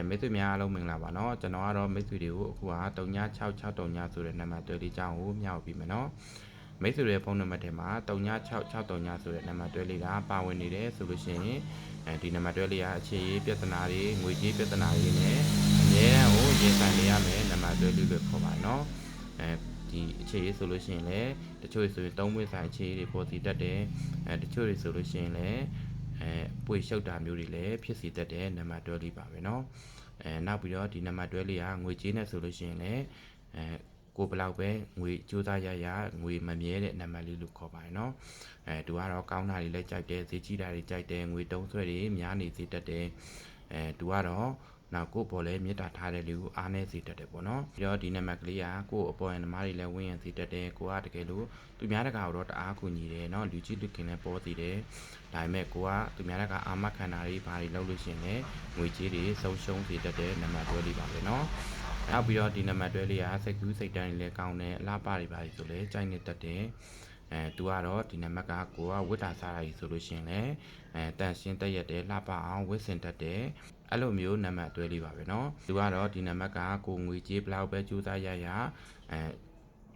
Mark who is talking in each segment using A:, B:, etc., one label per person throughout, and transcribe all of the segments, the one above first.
A: မိတ်ဆွေများအားလုံးမင်္ဂလာပါနော်ကျွန်တော်ကတော့မိတ်ဆွေတွေကိုအခုဟာ3963ဆိုတဲ့နံပါတ်တွဲလေးကြောင်းကိုမျှဝေပြီးမယ်နော်မိတ်ဆွေရဲ့ဖုန်းနံပါတ်ထဲမှာ3963ဆိုတဲ့နံပါတ်တွဲလေးကပါဝင်နေတယ်ဆိုလို့ရှိရင်ဒီနံပါတ်တွဲလေးကအခြေရေးပြဿနာတွေငွေကြေးပြဿနာတွေနဲ့အမြဲတမ်းကိုရင်ဆိုင်နေရမယ်နံပါတ်တွဲလေးလို့ခေါ်ပါတယ်နော်ဒီအခြေရေးဆိုလို့ရှိရင်လည်းတချို့ဆိုရင်3ဝိဆိုင်အခြေရေးတွေပေါ်စီတတ်တယ်တချို့တွေဆိုလို့ရှိရင်လည်းပွေရှုပ်တာမျိုးတွေလည်းဖြစ်စီတတ်တဲ့နံပါတ်တွဲလေးပါပဲเนาะနောက်ပြီးတော့ဒီနံပါတ်တွဲလေးကငွေကြေးနဲ့ဆိုလို့ရှိရင်လည်းကိုဘယ်လောက်ပဲငွေကြိုးစားရငွေမမြဲတဲ့နံပါတ်လေးလို့ခေါ်ပါတယ်เนาะသူကတော့ကောင်းတာတွေလည်းကြိုက်တယ်ဈေးကြီးတာတွေကြိုက်တယ်ငွေတုံးဆွဲတွေများနေစေတတ်တယ်သူကတော့နောက်ကိုပေါ်လဲမေတ္တာထားတဲ့လူကိုအားနေစေတတ်တယ်ပေါ့နော်ပြီးတော့ဒီနံပါတ်ကလေးကကို့အပေါ်ရန်သမားတွေလည်းဝင်းရံစေတတ်တယ်ကိုကတကယ်လို့သူများတကာတော့တအားကူညီတယ်เนาะလူကြီးလူခင်လည်းပေါ်စီတယ်ဒါပေမဲ့ကိုကသူများတကာအာမခံတာတွေဘာတွေလုပ်လို့ရှိရင်လည်းငွေကြေးတွေဆုံးရှုံးစေတတ်တဲ့နံပါတ်တွဲလေးပါပဲเนาะနောက်ပြီးတော့ဒီနံပါတ်တွဲလေးကစိတ်ကူးစိတ်တန်းတွေလည်းကောင်းတယ်အလားပါတွေပါဆိုလည်းကြိုက်နေတတ်တယ်သူကတော့ဒီနံပါတ်ကကိုကဝိတ္တာစားတာကြီးဆိုလို့ရှိရင်လည်းတန်ရှင်းတက်ရက်တယ်လှပအောင်ဝစ်စင်တတ်တယ်အဲ့လိုမျိုးနံပါတ်တွဲလေးပါပဲเนาะသူကတော့ဒီနံပါတ်ကကိုငွေကြေးဘလောက်ပဲကြိုးစား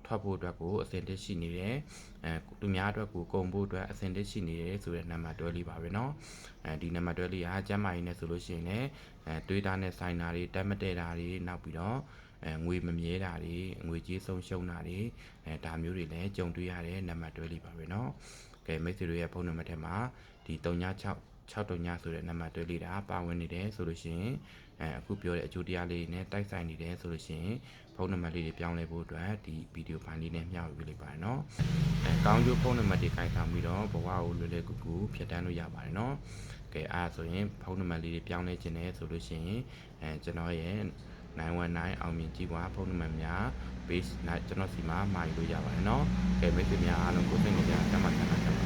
A: ထွက်ဖို့အတွက်ကိုအဆင်သင့်ရှိနေတယ်သူများအတွက်ကိုကုန်ဖို့အတွက်အဆင်သင့်ရှိနေတယ်ဆိုတဲ့နံပါတ်တွဲလေးပါပဲเนาะဒီနံပါတ်တွဲလေးကကျမ်းမာရေးနဲ့ဆိုလို့ရှိရင်လည်းသွေးသားနဲ့ဆိုင်တာတွေတက်မတဲတာတွေနောက်ပြီးတော့ငွေမမြဲတာတွေငွေကြေးဆုံးရှုံးတာတွေဒါမျိုးတွေလည်းကြုံတွေ့ရတဲ့နံပါတ်တွဲလေးပါပဲเนาะကဲမိတ်ဆွေတို့ရဲ့ဖုန်းနံပါတ်ထဲမှာဒီ3963ဆိုတဲ့နံပါတ်တွဲလေးဒါပါဝင်နေတယ်ဆိုလို့ရှိရင်အခုပြောတဲ့အကျိုးတရားလေးနဲ့တိုက်ဆိုင်နေတယ်ဆိုလို့ရှိရင်ဖုန်းနံပါတ်လေးတွေပြောင်းလဲဖို့အတွက်ဒီဗီဒီယိုဖိုင်လေးနဲ့မျှဝေပေးလိုက်ပါတယ်เนาะကောင်းကျိုးဖုန်းနံပါတ်တွေခိုင်ဆောင်ပြီးတော့ဘဝကိုလွယ်လွယ်ကူကူဖြတ်တန်းလို့ရပါတယ်เนาะကဲအားဆိုရင်ဖုန်းနံပါတ်လေးတွေပြောင်းလဲခြင်းနဲ့ဆိုလို့ရှိရင်ကျွန်တော်ရဲ့919အောင်မြင်ကြီးပွားဖုန်းနံပါတ်များ base ကျွန်တော်စီမှာမှာယူလို့ရပါတယ်เนาะကဲမိတ်ဆွေများအားလုံးကိုသိနေကြတတ်မှတ်ခံတာ